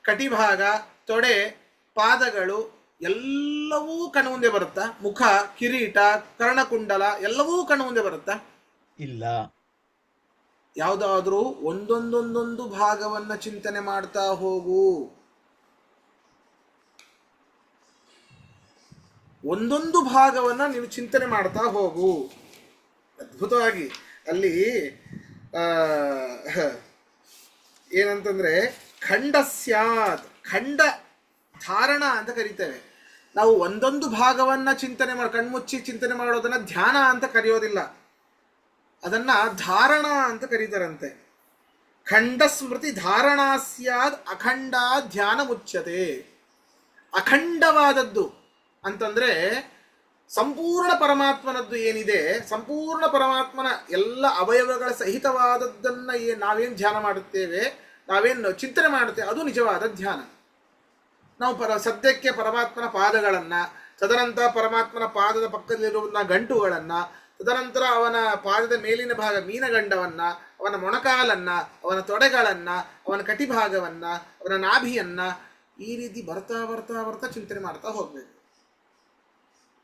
ಕಟಿಭಾಗ, ತೊಡೆ, ಪಾದಗಳು ಎಲ್ಲವೂ ಕಣ್ಮುಂದೆ ಬರುತ್ತಾ? ಮುಖ, ಕಿರೀಟ, ಕರ್ಣಕುಂಡಲ ಎಲ್ಲವೂ ಕಣ್ಮುಂದೆ ಬರುತ್ತಾ? ಇಲ್ಲ. ಯಾವುದಾದ್ರೂ ಒಂದೊಂದೊಂದೊಂದು ಭಾಗವನ್ನ ಚಿಂತನೆ ಮಾಡ್ತಾ ಹೋಗು. ಒಂದೊಂದು ಭಾಗವನ್ನ ನೀವು ಚಿಂತನೆ ಮಾಡ್ತಾ ಹೋಗು. ಅದ್ಭುತವಾಗಿ ಅಲ್ಲಿ ಏನಂತಂದ್ರೆ ಖಂಡ ಸ್ಯಾತ್, ಖಂಡ ಧಾರಣ ಅಂತ ಕರಿತೇವೆ ನಾವು. ಒಂದೊಂದು ಭಾಗವನ್ನ ಚಿಂತನೆ ಕಣ್ಮುಚ್ಚಿ ಚಿಂತನೆ ಮಾಡೋದನ್ನ ಧ್ಯಾನ ಅಂತ ಕರೆಯೋದಿಲ್ಲ, ಅದನ್ನ ಧಾರಣ ಅಂತ ಕರೀತಾರಂತೆ. ಖಂಡ ಸ್ಮೃತಿ ಧಾರಣಾ ಸ್ಯಾದ್ ಅಖಂಡ ಧ್ಯಾನ ಮುಚ್ಯತೆ. ಅಖಂಡವಾದದ್ದು ಅಂತಂದ್ರೆ ಸಂಪೂರ್ಣ ಪರಮಾತ್ಮನದ್ದು ಏನಿದೆ, ಸಂಪೂರ್ಣ ಪರಮಾತ್ಮನ ಎಲ್ಲ ಅವಯವಗಳ ಸಹಿತವಾದದ್ದನ್ನ ನಾವೇನು ಧ್ಯಾನ ಮಾಡುತ್ತೇವೆ, ನಾವೇನು ಚಿಂತನೆ ಮಾಡುತ್ತೇವೆ, ಅದು ನಿಜವಾದ ಧ್ಯಾನ. ನಾವು ಸದ್ಯಕ್ಕೆ ಪರಮಾತ್ಮನ ಪಾದಗಳನ್ನ, ತದನಂತರ ಪರಮಾತ್ಮನ ಪಾದದ ಪಕ್ಕದಲ್ಲಿರುವಂತಹ ಗಂಟುಗಳನ್ನ, ತದನಂತರ ಅವನ ಪಾದದ ಮೇಲಿನ ಭಾಗ ಮೀನಗಂಡವನ್ನ, ಅವನ ಮೊಣಕಾಲನ್ನ, ಅವನ ತೊಡೆಗಳನ್ನ, ಅವನ ಕಟಿಭಾಗವನ್ನ, ಅವನ ನಾಭಿಯನ್ನ, ಈ ರೀತಿ ಬರ್ತಾ ಬರ್ತಾ ಬರ್ತಾ ಚಿಂತನೆ ಮಾಡ್ತಾ ಹೋಗ್ಬೇಕು.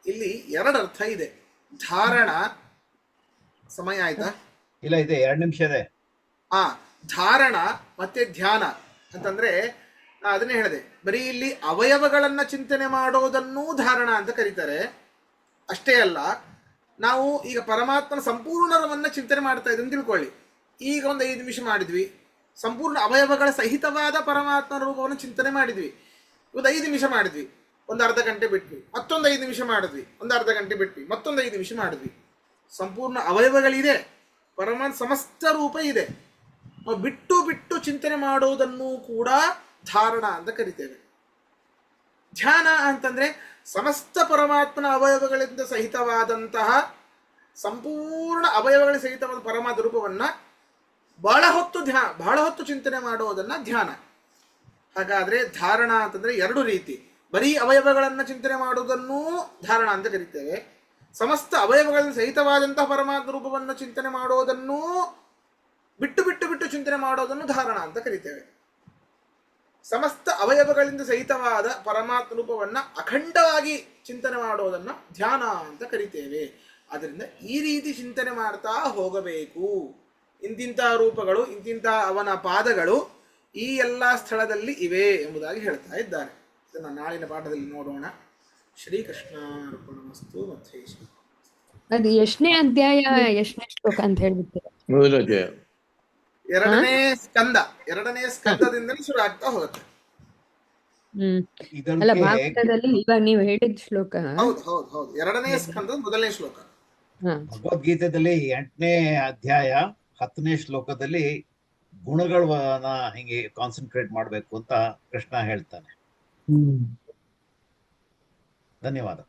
ಇಲ್ಲಿ 2 ಅರ್ಥ ಇದೆ. ಧಾರಣ, ಸಮಯ ಆಯ್ತಾ? ಇಲ್ಲ, ಇದೆ, 2 ನಿಮಿಷ ಇದೆ. ಧಾರಣ ಮತ್ತೆ ಧ್ಯಾನ ಅಂತಂದ್ರೆ ಅದನ್ನೇ ಹೇಳಿದೆ, ಬರೀ ಇಲ್ಲಿ ಅವಯವಗಳನ್ನ ಚಿಂತನೆ ಮಾಡೋದನ್ನೂ ಧಾರಣ ಅಂತ ಕರೀತಾರೆ. ಅಷ್ಟೇ ಅಲ್ಲ, ನಾವು ಈಗ ಪರಮಾತ್ಮನ ಸಂಪೂರ್ಣವನ್ನ ಚಿಂತನೆ ಮಾಡ್ತಾ ಇದ್ದೀವಿ ಅಂತ ತಿಳ್ಕೊಳ್ಳಿ. ಈಗ ಒಂದು 5 ನಿಮಿಷ ಮಾಡಿದ್ವಿ, ಸಂಪೂರ್ಣ ಅವಯವಗಳ ಸಹಿತವಾದ ಪರಮಾತ್ಮನ ರೂಪವನ್ನು ಚಿಂತನೆ ಮಾಡಿದ್ವಿ. ಇವತ್ತು 5 ನಿಮಿಷ ಮಾಡಿದ್ವಿ, ಒಂದು ಅರ್ಧ ಗಂಟೆ ಬಿಟ್ವಿ, ಮತ್ತೊಂದು 5 ನಿಮಿಷ ಮಾಡಿದ್ವಿ, ಒಂದು ಅರ್ಧ ಗಂಟೆ ಬಿಟ್ವಿ, ಮತ್ತೊಂದು 5 ನಿಮಿಷ ಮಾಡಿದ್ವಿ. ಸಂಪೂರ್ಣ ಅವಯವಗಳಿದೆ, ಪರಮಾತ್ಮ ಸಮಸ್ತ ರೂಪ ಇದೆ. ನಾವು ಬಿಟ್ಟು ಬಿಟ್ಟು ಚಿಂತನೆ ಮಾಡೋದನ್ನು ಕೂಡ ಧಾರಣ ಅಂತ ಕರಿತೇವೆ. ಧ್ಯಾನ ಅಂತಂದ್ರೆ ಸಮಸ್ತ ಪರಮಾತ್ಮನ ಅವಯವಗಳಿಂದ ಸಹಿತವಾದಂತಹ ಸಂಪೂರ್ಣ ಅವಯವಗಳ ಸಹಿತವಾದ ಪರಮಾತ್ಮ ರೂಪವನ್ನ ಬಹಳ ಹೊತ್ತು ಚಿಂತನೆ ಮಾಡೋದನ್ನ ಧ್ಯಾನ. ಹಾಗಾದ್ರೆ ಧಾರಣ ಅಂತಂದ್ರೆ 2 ರೀತಿ. ಬರೀ ಅವಯವಗಳನ್ನ ಚಿಂತನೆ ಮಾಡುವುದನ್ನೂ ಧಾರಣ ಅಂತ ಕರಿತೇವೆ, ಸಮಸ್ತ ಅವಯವಗಳಿಂದ ಸಹಿತವಾದಂತಹ ಪರಮಾತ್ಮ ರೂಪವನ್ನು ಚಿಂತನೆ ಮಾಡೋದನ್ನೂ ಬಿಟ್ಟು ಬಿಟ್ಟು ಬಿಟ್ಟು ಚಿಂತನೆ ಮಾಡೋದನ್ನು ಧಾರಣ ಅಂತ ಕರಿತೇವೆ. ಸಮಸ್ತ ಅವಯವಗಳಿಂದ ಸಹಿತವಾದ ಪರಮಾತ್ಮ ರೂಪವನ್ನ ಅಖಂಡವಾಗಿ ಚಿಂತನೆ ಮಾಡೋದನ್ನ ಧ್ಯಾನ ಅಂತ ಕರಿತೇವೆ. ಆದ್ದರಿಂದ ಈ ರೀತಿ ಚಿಂತನೆ ಮಾಡ್ತಾ ಹೋಗಬೇಕು. ಇಂತಿಂಥ ರೂಪಗಳು, ಇಂತಿಂಥ ಅವನ ಪಾದಗಳು ಈ ಎಲ್ಲ ಸ್ಥಳದಲ್ಲಿ ಇವೆ ಎಂಬುದಾಗಿ ಹೇಳ್ತಾ ಇದ್ದಾರೆ. ಇದನ್ನು ನಾಳಿನ ಪಾಠದಲ್ಲಿ ನೋಡೋಣ. ಶ್ರೀಕೃಷ್ಣಾರ್ಪಣಮಸ್ತು. ಮತ್ತೆ ಅದು ಎಷ್ಟನೇ ಅಧ್ಯಾಯ, ಎಷ್ಟನೇ ಶ್ಲೋಕ ಅಂತ ಹೇಳ್ಬಿಡ್ತೀರಾ? 2ನೇ ಸ್ಕಂದ, 2ನೇ ಸ್ಕಂದದಿಂದಲೇ ಶುರು ಆಗ್ತಾ ಹೋಗುತ್ತೆ. ಅಲ್ಲ, ಭಾಗವತದಲ್ಲಿ ಇವಾಗ ನೀವು ಹೇಳಿದ ಶ್ಲೋಕ. ಹೌದು ಹೌದು ಹೌದು, 2ನೇ ಸ್ಕಂದದ 1ನೇ ಶ್ಲೋಕ. ಭಗವದ್ಗೀತೆಯಲ್ಲಿ 8ನೇ ಅಧ್ಯಾಯ 10ನೇ ಶ್ಲೋಕದಲ್ಲಿ ಗುಣಗಳನ್ನ ಹಿಂಗೆ ಕಾನ್ಸಂಟ್ರೇಟ್ ಮಾಡಬೇಕು ಅಂತ ಕೃಷ್ಣ ಹೇಳ್ತಾನೆ. ಧನ್ಯವಾದ.